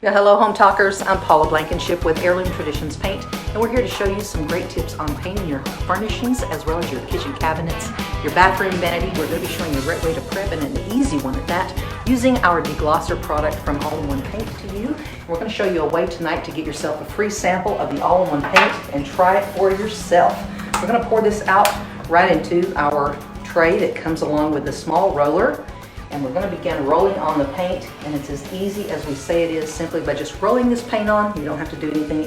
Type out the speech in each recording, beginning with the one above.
Yeah, hello Home Talkers, I'm Paula Blankenship with Heirloom Traditions Paint, and we're here to show you some great tips on painting your furnishings as well as your kitchen cabinets, your bathroom vanity. We're going to be showing you a great way to prep and an easy one at that, using our deglosser product from All-in-One Paint to you. We're going to show you a way tonight to get yourself a free sample of the All-in-One Paint and try it for yourself. We're going to pour this out right into our tray that comes along with the small roller. And we're going to begin rolling on the paint, and it's as easy as we say it is, simply by just rolling this paint on. You don't have to do anything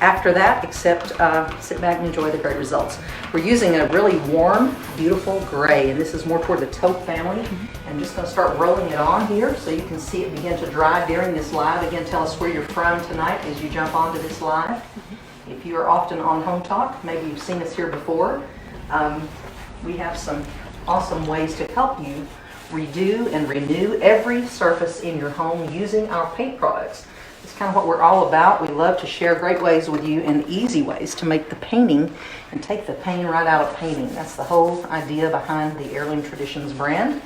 after that except sit back and enjoy the great results. We're using a really warm, beautiful gray, and this is more toward the taupe family. I'm just going to start rolling it on here so you can see it begin to dry during this live. Again, tell us where you're from tonight as you jump onto this live. If you are often on Home Talk, maybe you've seen us here before. We have some awesome ways to help you redo and renew every surface in your home using our paint products. It's kind of what we're all about. We love to share great ways with you and easy ways to make the painting and take the pain right out of painting. That's the whole idea behind the Heirloom Traditions brand.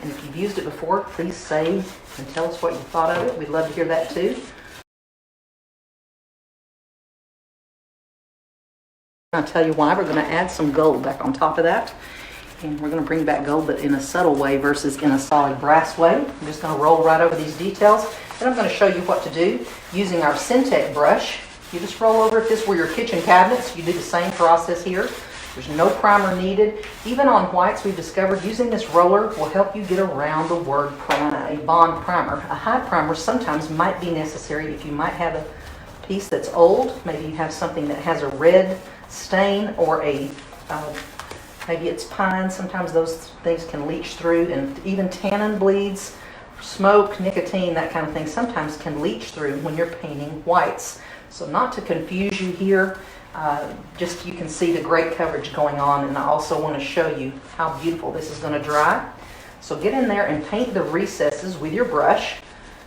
And if you've used it before, please say and tell us what you thought of it. We'd love to hear that too. I'll tell you why. We're going to add some gold back on top of that. And we're going to bring back gold, but in a subtle way versus in a solid brass way. I'm just going to roll right over these details. Then I'm going to show you what to do using our Syntec brush. You just roll over. If this were your kitchen cabinets, you do the same process here. There's no primer needed. Even on whites, we've discovered using this roller will help you get around the word primer, a bond primer. A high primer sometimes might be necessary if you might have a piece that's old. Maybe you have something that has a red stain or a maybe it's pine. Sometimes those things can leach through, and even tannin bleeds, smoke, nicotine, that kind of thing sometimes can leach through when you're painting whites. So not to confuse you here, just you can see the great coverage going on, and I also want to show you how beautiful this is going to dry. So get in there and paint the recesses with your brush.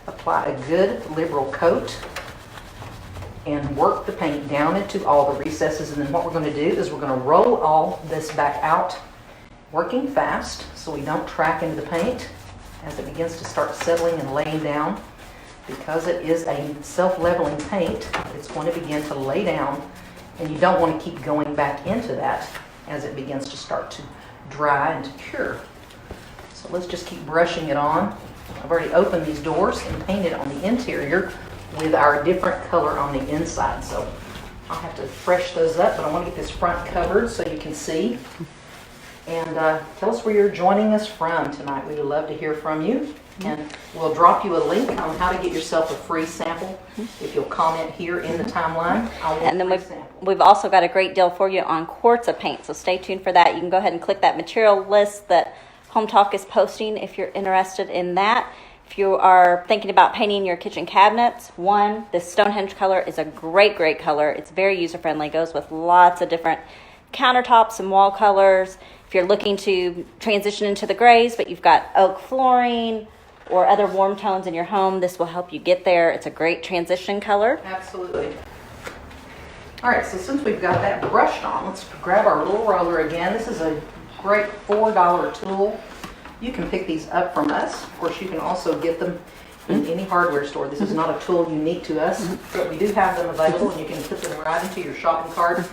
Apply a good liberal coat and work the paint down into all the recesses, and then what we're going to do is we're going to roll all this back out, working fast so we don't track into the paint as it begins to start settling and laying down. Because it is a self-leveling paint, it's going to begin to lay down, and you don't want to keep going back into that as it begins to start to dry and to cure. So let's just keep brushing it on. I've already opened these doors and painted on the interior with our different color on the inside. So I'll have to fresh those up, but I want to get this front covered so you can see. And tell us where you're joining us from tonight. We would love to hear from you. And we'll drop you a link on how to get yourself a free sample. If you'll comment here in the timeline, and then we've also got a great deal for you on quarts of paint, so stay tuned for that. You can go ahead and click that material list that Home Talk is posting if you're interested in that. If you are thinking about painting your kitchen cabinets, this Stonehenge color is a great color. It's very user-friendly, goes with lots of different countertops and wall colors. If you're looking to transition into the grays, but you've got oak flooring or other warm tones in your home, this will help you get there. It's a great transition color. Absolutely. All right, so since we've got that brushed on, let's grab our little roller again. This is a great $4 tool. You can pick these up from us. Of course, you can also get them in any hardware store. This is not a tool unique to us, but we do have them available, and you can put them right into your shopping cart.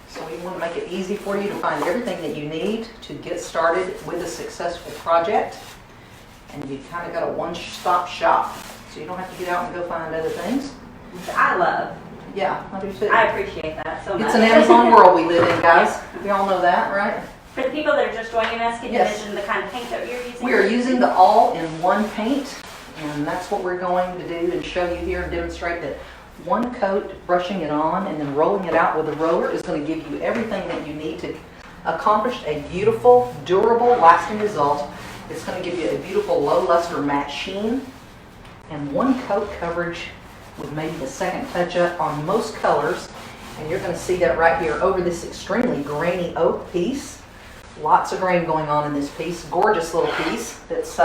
So we want to make it easy for you to find everything that you need to get started with a successful project. And you've kind of got a one-stop shop, so you don't have to get out and go find other things. Which I love. Yeah, I do too. I appreciate that so much. It's an Amazon world we live in, guys. We all know that, right? For the people that are just joining us, can you Yes. mention the kind of paint that you're using? We are using the all-in-one paint, and that's what we're going to do and show you here and demonstrate that one coat, brushing it on, and then rolling it out with a roller is going to give you everything that you need to accomplish a beautiful, durable, lasting result. It's going to give you a beautiful low luster matte sheen and one coat coverage with maybe a second touch up on most colors. And you're going to see that right here over this extremely grainy oak piece. Lots of grain going on in this piece. Gorgeous little piece that's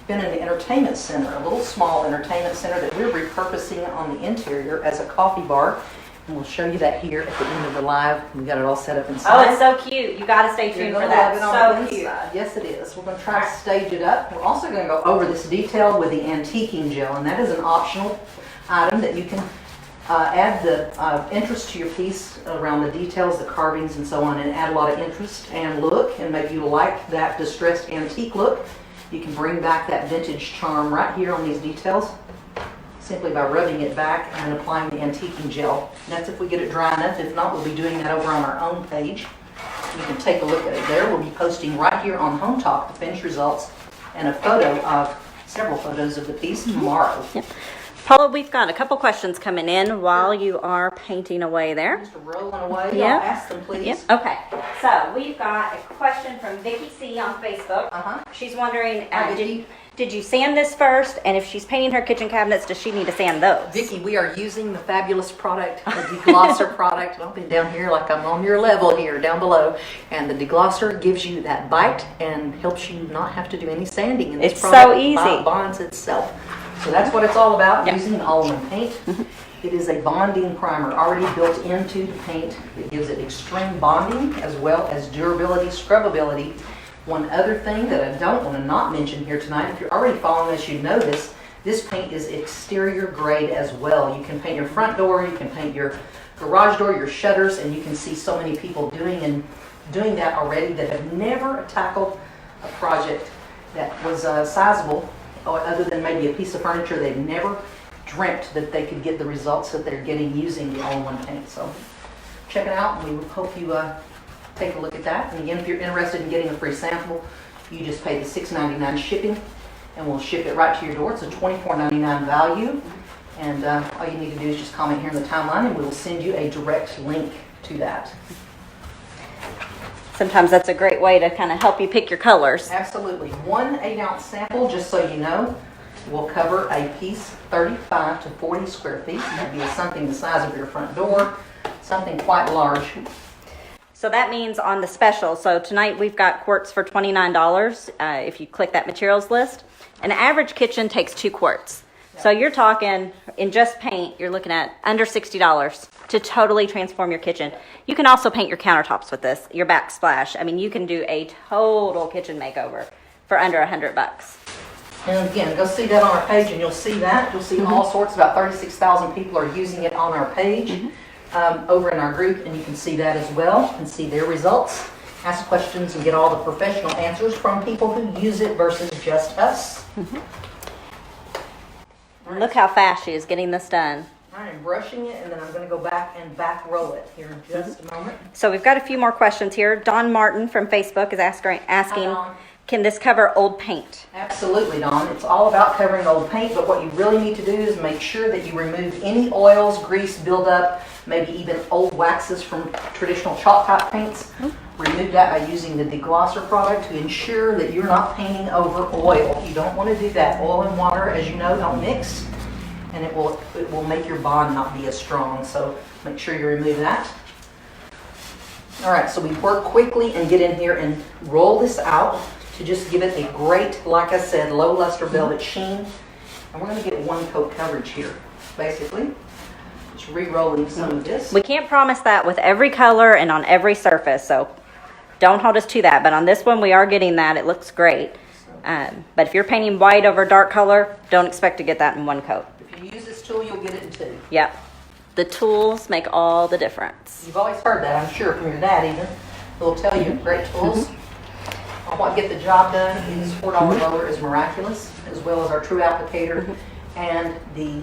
been in the entertainment center, a little small entertainment center that we're repurposing on the interior as a coffee bar. And we'll show you that here at the end of the live. We got it all set up Oh, inside. it's so cute. You got to stay tuned for that. So cute. Yes, it is. We're going to try to stage it up. We're also going to go over this detail with the antiquing gel, and that is an optional item that you can add the interest to your piece around the details, the carvings, and so on, and add a lot of interest and look, and maybe you like that distressed antique look. You can bring back that vintage charm right here on these details simply by rubbing it back and applying the antiquing gel. And that's if we get it dry enough. If not, we'll be doing that over on our own page. You can take a look at it there. We'll be posting right here on Home Talk the finished results and a photo of several photos of the piece tomorrow. Yep. Paula, we've got a couple questions coming in while you are painting away there. Just rolling away. Yeah. I'll ask them, please. Yep. Okay. So we've got a question from Vicky C on Facebook. She's wondering, Hi, Vicky. did you sand this first? And if she's painting her kitchen cabinets, does she need to sand those? Vicky, we are using the fabulous product, the deglosser product. I'll be down here like I'm on your level here, down below. And the deglosser gives you that bite and helps you not have to do any sanding. And this It's product so easy. bonds itself. So that's what it's all about, Yep. using an all-in paint. It is a bonding primer already built into the paint that gives it extreme bonding as well as durability, scrubbability. One other thing that I don't want to not mention here tonight, if you're already following this, you know this paint is exterior grade as well. You can paint your front door, you can paint your garage door, your shutters, and you can see so many people doing that already that have never tackled a project that was sizable, or other than maybe a piece of furniture. They've never dreamt that they could get the results that they're getting using the all-in-one paint. So check it out, and we hope you take a look at that. And again, if you're interested in getting a free sample, you just pay the $6.99 shipping, and we'll ship it right to your door. It's a $24.99 value, and all you need to do is just comment here in the timeline, and we will send you a direct link to that. Sometimes that's a great way to kind of help you pick your colors. Absolutely. One 8-ounce sample, just so you know, will cover a piece 35 to 40 square feet. That would be something the size of your front door, something quite large. So that means on the special, so tonight we've got quarts for $29 if you click that materials list. An average kitchen takes 2 quarts. So you're talking, in just paint, you're looking at under $60 to totally transform your kitchen. You can also paint your countertops with this, your backsplash. I mean, you can do a total kitchen makeover for under $100. And again, go see that on our page, and you'll see that. You'll see all sorts. About 36,000 people are using it on our page over in our group, and you can see that as well and see their results. Ask questions and get all the professional answers from people who use it versus just us. Look how fast she is getting this done. I am brushing it, and then I'm going to go back and back roll it here in just a moment. So we've got a few more questions here. Don Martin from Facebook is asking, Dawn. can this cover old paint? Absolutely, Dawn. It's all about covering old paint, but what you really need to do is make sure that you remove any oils, grease, buildup, maybe even old waxes from traditional chalk type paints. Remove that by using the deglosser product to ensure that you're not painting over oil. You don't want to do that. Oil and water, as you know, don't mix, and it will make your bond not be as strong. So make sure you remove that. All right, so we work quickly and get in here and roll this out to just give it a great, like I said, low luster velvet sheen. And we're going to get one coat coverage here, basically. Just re-rolling some of this. We can't promise that with every color and on every surface, so don't hold us to that. But on this one, we are getting that. It looks great. But if you're painting white over dark color, don't expect to get that in one coat. If you use this tool, you'll get it in 2. Yep. The tools make all the difference. You've always heard that, I'm sure, from your dad even. He'll tell you, great tools. On what get the job done, this $4 roller is miraculous, as well as our true applicator, and the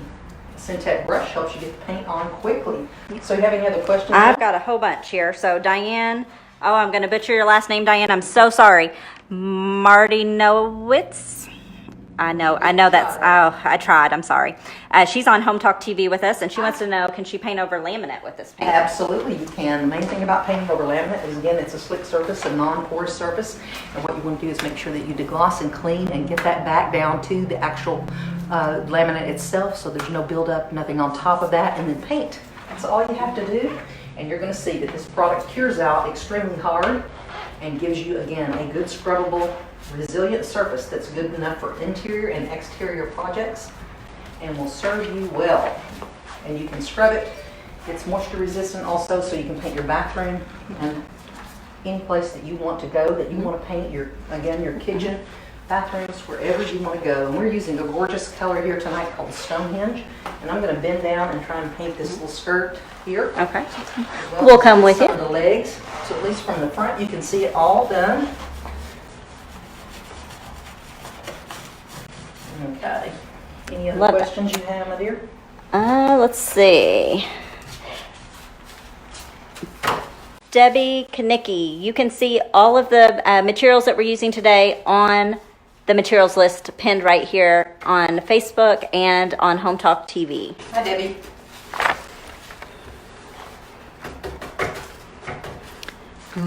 Syntec brush helps you get the paint on quickly. So you have any other questions? I've got a whole bunch here. So Diane, I'm going to butcher your last name, Diane. I'm so sorry. Martinowitz. I know that's, I tried. I'm sorry. She's on Home Talk TV with us, and she wants to know, can she paint over laminate with this paint? Absolutely, you can. The main thing about painting over laminate is, again, it's a slick surface, a non-porous surface. And what you want to do is make sure that you degloss and clean and get that back down to the actual laminate itself, so there's no buildup, nothing on top of that, and then paint. That's all you have to do. And you're going to see that this product cures out extremely hard and gives you, again, a good scrubbable, resilient surface that's good enough for interior and exterior projects and will serve you well. And you can scrub it It's moisture resistant also, so you can paint your bathroom and any place that you want to go, that you want to paint your kitchen, bathrooms, wherever you want to go. And we're using a gorgeous color here tonight called Stonehenge. And I'm going to bend down and try and paint this little skirt here. Okay. We'll come with you. Some of the legs, so at least from the front you can see it all done. Okay. Any other questions you have, my dear? Let's see. Debbie Kanicki, you can see all of the materials that we're using today on the materials list pinned right here on Facebook and on Home Talk TV. Hi, Debbie.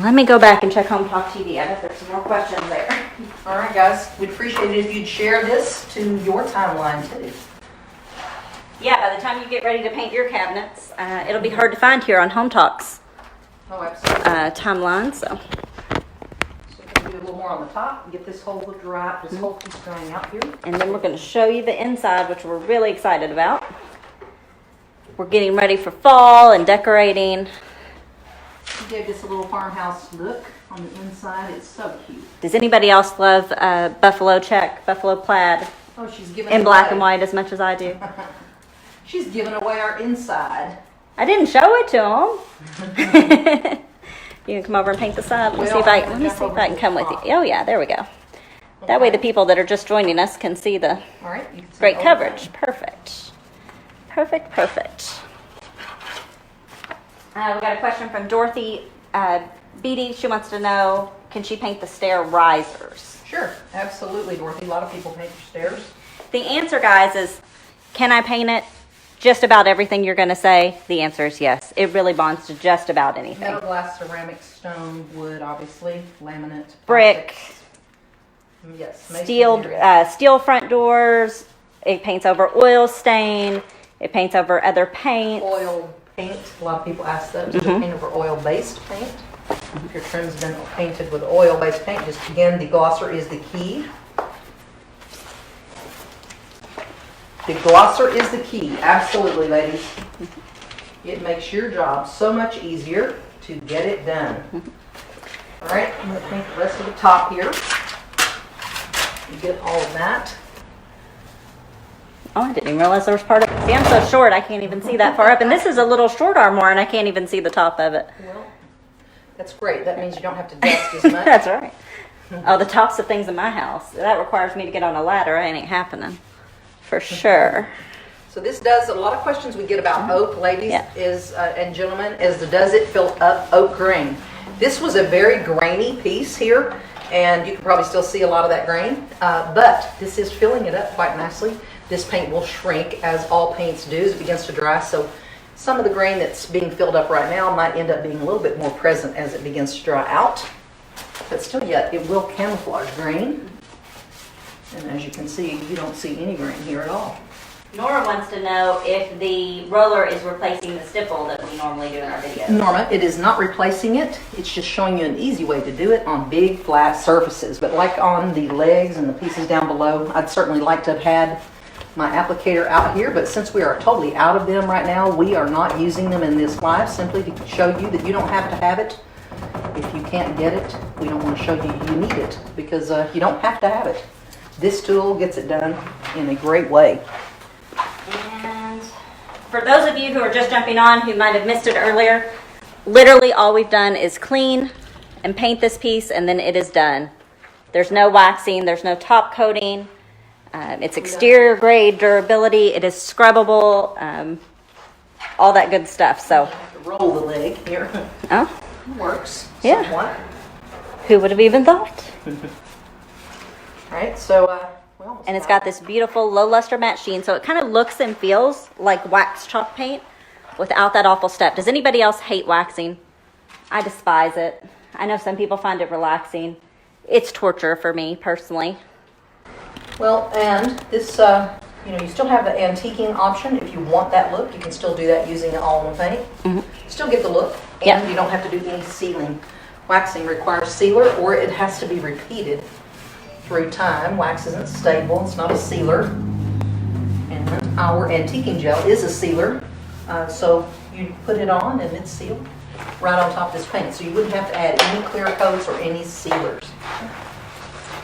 Let me go back and check Home Talk TV. I bet there's some more questions there. All right, guys. We'd appreciate it if you'd share this to your timeline, too. Yeah, by the time you get ready to paint your cabinets, it'll be hard to find here on Home Talk's timeline. So we're going to do a little more on the top and get this whole piece drying out here. And then we're going to show you the inside, which we're really excited about. We're getting ready for fall and decorating. We gave this a little farmhouse look on the inside. It's so cute. Does anybody else love buffalo plaid? Oh, she's giving in black and white as much as I do. She's giving away our inside. I didn't show it to them. You can come over and paint the side. Let me see if I can come with you. Oh yeah, there we go. That way the people that are just joining us can see the great coverage. Perfect. Perfect. We got a question from Dorothy Beatty. She wants to know, can she paint the stair risers? Sure, absolutely, Dorothy. A lot of people paint their stairs. The answer, guys, is can I paint it? Just about everything you're going to say, the answer is yes. It really bonds to just about anything. Metal, glass, ceramic, stone, wood, obviously, laminate, brick, yes, steel front doors. It paints over oil stain. It paints over other paint. Oil paint. A lot of people ask that. Does it paint over oil-based paint? If your trim's been painted with oil-based paint, just again, the glosser is the key. The glosser is the key. Absolutely, ladies. It makes your job so much easier to get it done. All right, I'm going to paint the rest of the top here. You get all of that. Oh, I didn't even realize there was part of it. See, I'm so short, I can't even see that far up. And this is a little short armoire, and I can't even see the top of it. Well, that's great. That means you don't have to dust as much. That's right. Oh, the tops of things in my house. That requires me to get on a ladder. It ain't happening. For sure. So this does, a lot of questions we get about oak, ladies and gentlemen, is the does it fill up oak grain? This was a very grainy piece here, and you can probably still see a lot of that grain, but this is filling it up quite nicely. This paint will shrink as all paints do as it begins to dry, so some of the grain that's being filled up right now might end up being a little bit more present as it begins to dry out, but still yet it will camouflage grain. And as you can see, you don't see any grain here at all. Nora wants to know if the roller is replacing the stipple that we normally do in our videos. Norma, it is not replacing it. It's just showing you an easy way to do it on big, flat surfaces. But like on the legs and the pieces down below, I'd certainly like to have had my applicator out here. But since we are totally out of them right now, we are not using them in this live, simply to show you that you don't have to have it. If you can't get it, we don't want to show you you need it, because you don't have to have it. This tool gets it done in a great way. And for those of you who are just jumping on, who might have missed it earlier, literally all we've done is clean and paint this piece, and then it is done. There's no waxing, there's no top coating. It's exterior grade durability. It is scrubbable, all that good stuff. So have to roll the leg here. Oh, it works. Yeah. Somewhat. Who would have even thought? Right, so and it's got this beautiful low luster matte sheen, so it kind of looks and feels like wax chalk paint without that awful step. Does anybody else hate waxing? I despise it. I know some people find it relaxing. It's torture for me personally. Well, and this, you still have the antiquing option. If you want that look, you can still do that using the all-in-one paint. Still get the look, and you don't have to do any sealing. Waxing requires sealer, or it has to be repeated through time. Wax isn't stable, it's not a sealer. And our antiquing gel is a sealer, so you put it on and it's sealed right on top of this paint. So you wouldn't have to add any clear coats or any sealers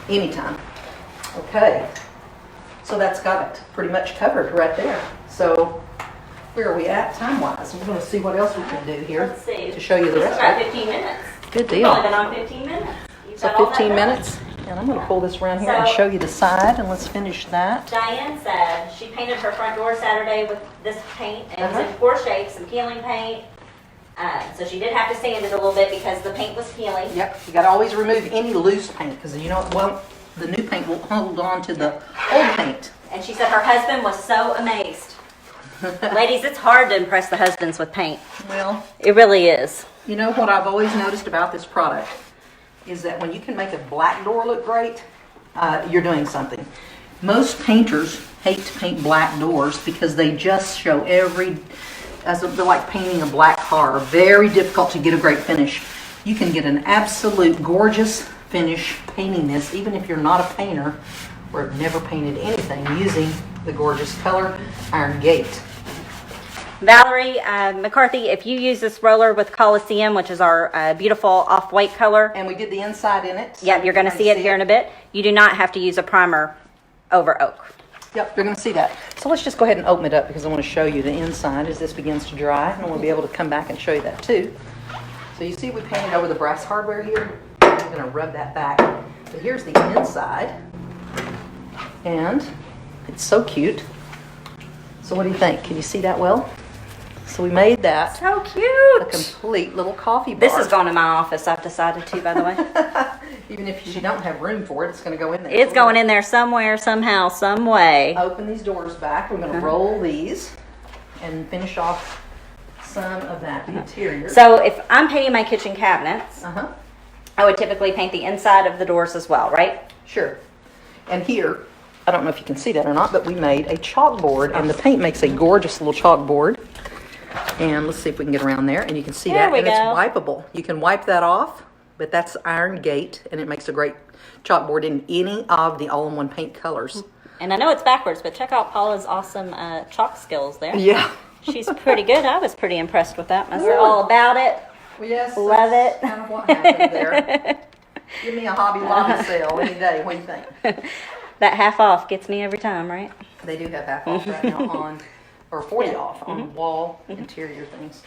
anytime. Okay, so that's got it pretty much covered right there. So where are we at time-wise? We're going to see what else we can do here. Let's see. To show you the rest About of it. 15 minutes. Good We've deal. only been on 15 minutes. You've So got all that 15 done. minutes, and I'm going to pull this around here and So- show you the side, and let's finish that. Diane said she painted her front door Saturday with this paint, and it was in Uh-huh. 4 shapes, some peeling paint. So she did have to sand it a little bit because the paint was peeling. Yep, you got to always remove any loose paint, because you know it won't, the new paint will hold on to the old paint. And she said her husband was so amazed. Ladies, it's hard to impress the husbands with paint. Well, It really is. you know what I've always noticed about this product is that when you can make a black door look great, you're doing something. Most painters hate to paint black doors because they just show they're like painting a black car. Very difficult to get a great finish. You can get an absolute gorgeous finish painting this, even if you're not a painter or have never painted anything, using the gorgeous color Iron Gate. Valerie McCarthy, if you use this roller with Coliseum, which is our beautiful off-white color, And we did the inside in it. yep, you're going to see it here in a bit. You do not have to use a primer over oak. Yep, you're going to see that. So let's just go ahead and open it up because I want to show you the inside as this begins to dry. And we'll be able to come back and show you that too. So you see we painted over the brass hardware here. I'm going to rub that back. But here's the inside. And it's so cute. So what do you think? Can you see that well? So we made that So a cute. complete little coffee bar. This is going in my office, I've decided to, by the way. Even if you don't have room for it, it's going to go in there. It's going in there somewhere, somehow, some way. Open these doors back. We're going to roll these and finish off some of that interior. So if I'm painting my kitchen cabinets, Uh-huh. I would typically paint the inside of the doors as well, right? Sure. And here, I don't know if you can see that or not, but we made a chalkboard, and the paint makes a gorgeous little chalkboard. And let's see if we can get around there, and you can see There that, we and it's go. wipeable. You can wipe that off, but that's Iron Gate, and it makes a great chalkboard in any of the all-in-one paint colors. And I know it's backwards, but check out Paula's awesome chalk skills there. Yeah. She's pretty good. I was pretty impressed with that. I was all about it. Well, yes. Love that's it. kind of what happened there. Give me a Hobby Lobby sale any day. What do you think? That half off gets me every time, right? They do have half off right now on, or 40 off on wall interior things.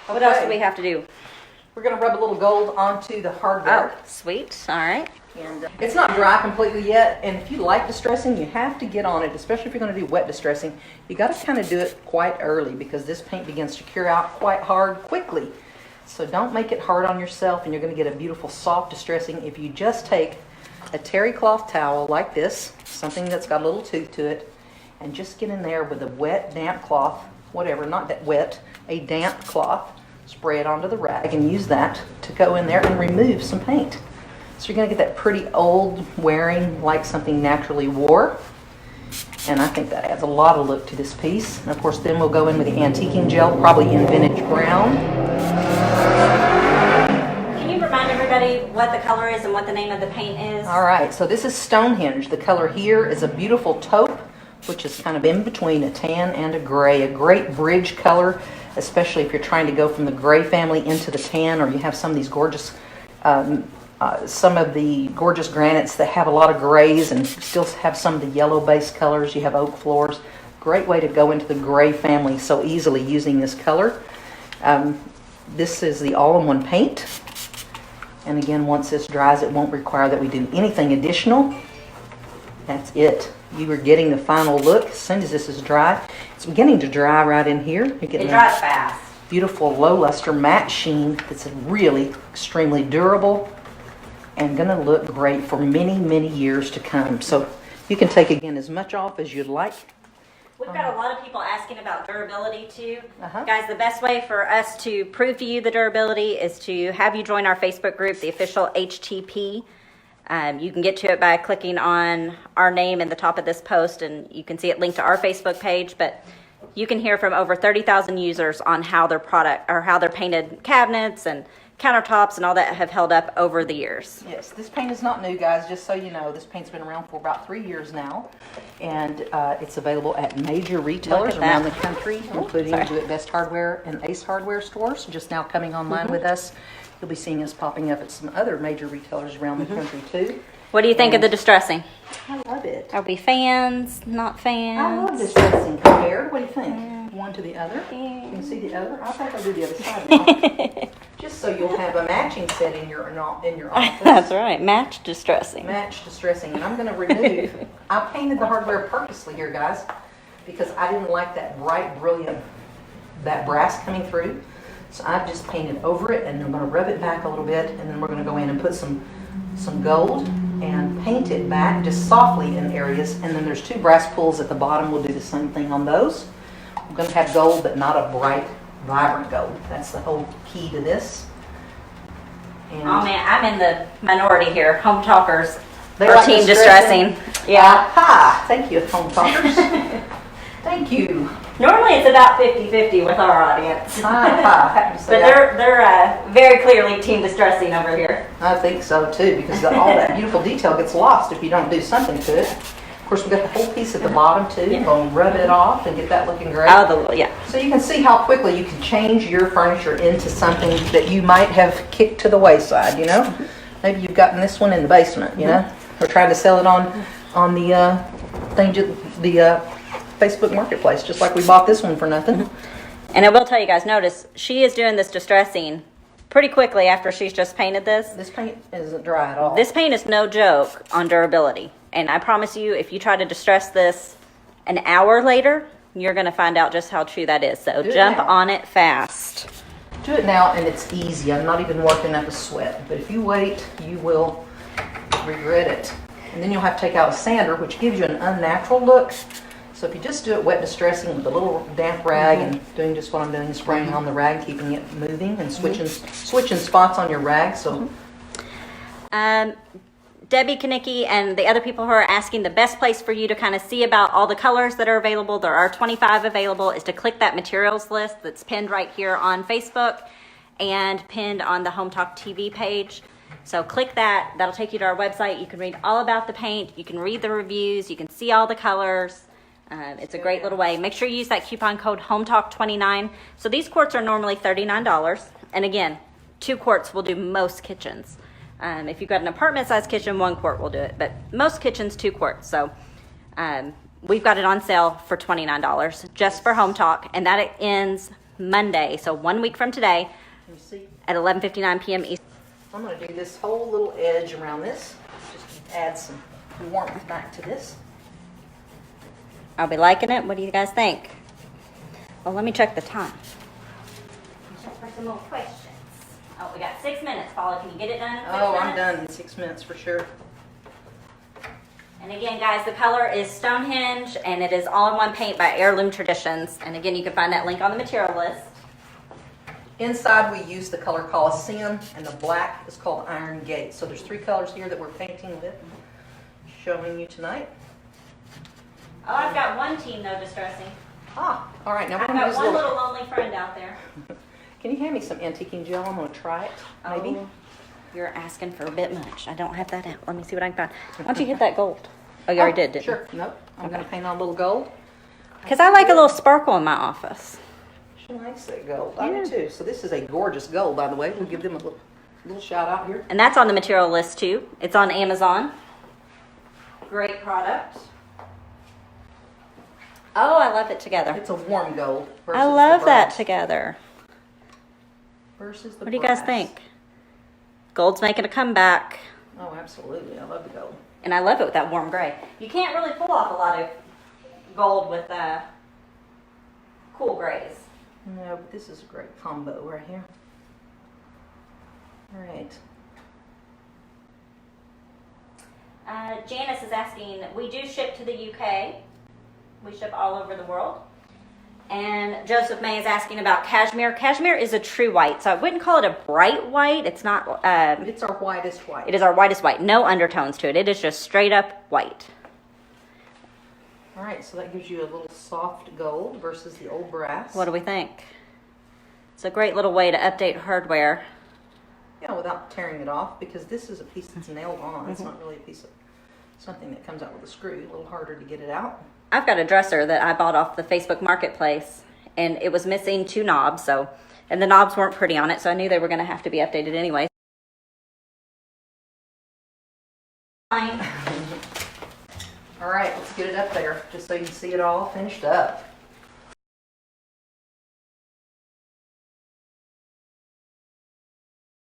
What else do Okay. we have to do? We're going to rub a little gold onto the hardware. Oh, sweet. All right. And it's not dry completely yet, and if you like distressing, you have to get on it, especially if you're going to do wet distressing. You got to kind of do it quite early because this paint begins to cure out quite hard quickly. So don't make it hard on yourself, and you're going to get a beautiful soft distressing if you just take a terry cloth towel like this, something that's got a little tooth to it, and just get in there with a wet, damp cloth, whatever, not that wet, a damp cloth, spray it onto the rag, and use that to go in there and remove some paint. So you're going to get that pretty old wearing, like something naturally wore. And I think that adds a lot of look to this piece. And of course, then we'll go in with the antiquing gel, probably in vintage brown. Can you remind everybody what the color is and what the name of the paint is? All right, so this is Stonehenge. The color here is a beautiful taupe, which is kind of in between a tan and a gray. A great bridge color, especially if you're trying to go from the gray family into the tan, or you have some of these gorgeous some of the gorgeous granites that have a lot of grays and still have some of the yellow-based colors. You have oak floors. Great way to go into the gray family so easily using this color. This is the all-in-one paint. And again, once this dries, it won't require that we do anything additional. That's it. You are getting the final look as soon as this is dry. It's beginning to dry right in here. You're getting It dries fast. beautiful low luster matte sheen that's really extremely durable and going to look great for many, many years to come. So you can take, again, as much off as you'd like. We've got a lot of people asking about durability too. Uh-huh. Guys, the best way for us to prove to you the durability is to have you join our Facebook group, the official HTP. You can get to it by clicking on our name in the top of this post, and you can see it linked to our Facebook page. But you can hear from over 30,000 users on how their product or how their painted cabinets and countertops and all that have held up over the years. Yes, this paint is not new, guys, just so you know. This paint's been around for about 3 years now, and it's available at major retailers around the country, including Do It Best Hardware and Ace Hardware stores. Just now coming online with us. You'll be seeing us popping up at some other major retailers around the country, too. What do you think of the distressing? I love it. Are we fans, not fans? I love this dressing compared. What do you think? One to the other? You can see the other? I think I'll do the other side now. Just so you'll have a matching set in your office. That's right. Match distressing. Match distressing. And I'm going to remove. I painted the hardware purposely here, guys, because I didn't like that bright, brilliant, that brass coming through. So I've just painted over it, and I'm going to rub it back a little bit, and then we're going to go in and put some gold and paint it back just softly in areas. And then there's 2 brass pulls at the bottom. We'll do the same thing on those. I'm going to have gold, but not a bright, vibrant gold. That's the whole key to this. And Oh man, I'm in the minority here. Home talkers they or like team distressing. Yeah. Aha! Thank you, home talkers. Thank you. Normally it's about 50-50 with our audience. Aha! Happy to say But they're very clearly team distressing over here. I think so too, because all that beautiful detail gets lost if you don't do something to it. Of course, we've got the whole piece at the bottom too. Yeah. We'll rub it off and get that looking great. Oh, yeah. So you can see how quickly you can change your furniture into something that you might have kicked to the wayside, you know? Maybe you've gotten this one in the basement, you know? Or trying to sell it on the Facebook Marketplace, just like we bought this one for nothing. And I will tell you guys, notice she is doing this distressing pretty quickly after she's just painted this. This paint isn't dry at all. This paint is no joke on durability. And I promise you, if you try to distress this an hour later, you're going to find out just how true that is. So jump on it fast. Do it now, and it's easy. I'm not even working up a sweat. But if you wait, you will regret it. And then you'll have to take out a sander, which gives you an unnatural look. So if you just do it wet distressing with a little damp rag and doing just what I'm doing, spraying on the rag, keeping it moving, and switching spots on your rag. So. Debbie Kanicki and the other people who are asking, the best place for you to kind of see about all the colors that are available, there are 25 available, is to click that materials list that's pinned right here on Facebook and pinned on the Home Talk TV page. So click that. That'll take you to our website. You can read all about the paint. You can read the reviews. You can see all the colors. It's a great little way. Make sure you use that coupon code HOMETALK29. So these quarts are normally $39. And again, 2 quarts will do most kitchens. If you've got an apartment-sized kitchen, 1 quart will do it. But most kitchens, 2 quarts. So we've got it on sale for $29 just for Home Talk. And that ends Monday, so 1 week from today at 11:59 p.m. Eastern. I'm going to do this whole little edge around this. Just add some warmth back to this. Are we liking it? What do you guys think? Well, let me check the time. Check for some more questions. Oh, we got 6 minutes, Paula. Can you get it done in 6 minutes? Oh, I'm done in 6 minutes for sure. And again, guys, the color is Stonehenge, and it is all-in-one paint by Heirloom Traditions. And again, you can find that link on the material list. Inside, we use the color Coliseum, and the black is called Iron Gate. So there's 3 colors here that we're painting with, showing you tonight. Oh, I've got one team, though, distressing. Ah, all right. Now we're I've going to got use one little lonely friend out there. Can you hand me some antiquing gel? I'm going to try it, maybe. Oh, you're asking for a bit much. I don't have that out. Let me see what I can find. Why don't you hit that gold? Oh, you already did, didn't you? Sure. Nope. I'm going to paint on a little gold. Because I like a little sparkle in my office. She likes that gold. I do too. So this is a gorgeous gold, by the way. We'll give them a little shout out here. And that's on the material list, too. It's on Amazon. Great product. Oh, I love it together. It's a warm gold. I love that together. Versus the What do you guys brass. think? Gold's making a comeback. Oh, absolutely. I love the gold. And I love it with that warm gray. You can't really pull off a lot of gold with cool grays. No, but this is a great combo right here. All right. Janice is asking, we do ship to the UK. We ship all over the world. And Joseph May is asking about cashmere. Cashmere is a true white, so I wouldn't call it a bright white. It's not. It's our whitest white. It is our whitest white. No undertones to it. It is just straight up white. All right, so that gives you a little soft gold versus the old brass. What do we think? It's a great little way to update hardware. Yeah, without tearing it off, because this is a piece that's nailed on. It's not really a piece of something that comes out with a screw. A little harder to get it out. I've got a dresser that I bought off the Facebook Marketplace, and it was missing 2 knobs, and the knobs weren't pretty on it, so I knew they were going to have to be updated anyway. All right, let's get it up there, just so you can see it all finished up.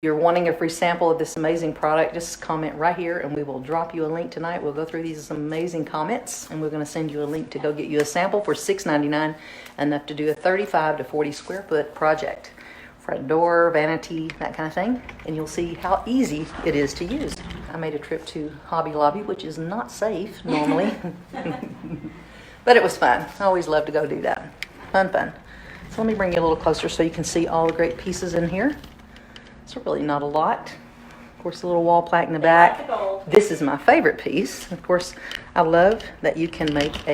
If you're wanting a free sample of this amazing product, just comment right here and we will drop you a link tonight. We'll go through these amazing comments and we're going to send you a link to go get you a sample for $6.99, enough to do a 35 to 40 square foot project. Front door, vanity, that kind of thing. And you'll see how easy it is to use. I made a trip to Hobby Lobby, which is not safe normally, but it was fun. I always love to go do that. Fun. So let me bring you a little closer so you can see all the great pieces in here. It's really not a lot. Of course, a little wall plaque in the back. This is my favorite piece. Of course, I love that you can make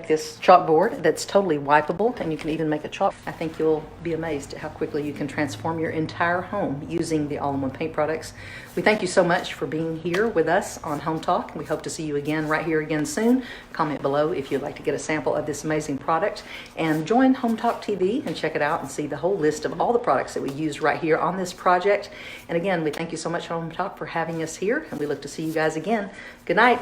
this chalkboard that's totally wipeable, and you can even make a chalk. I think you'll be amazed at how quickly you can transform your entire home using the all-in-one paint products. We thank you so much for being here with us on Home Talk. We hope to see you again right here again soon. Comment below if you'd like to get a sample of this amazing product, and join Home Talk TV and check it out and see the whole list of all the products that we used right here on this project. And again, we thank you so much, Home Talk, for having us here, and we look to see you guys again. Good night.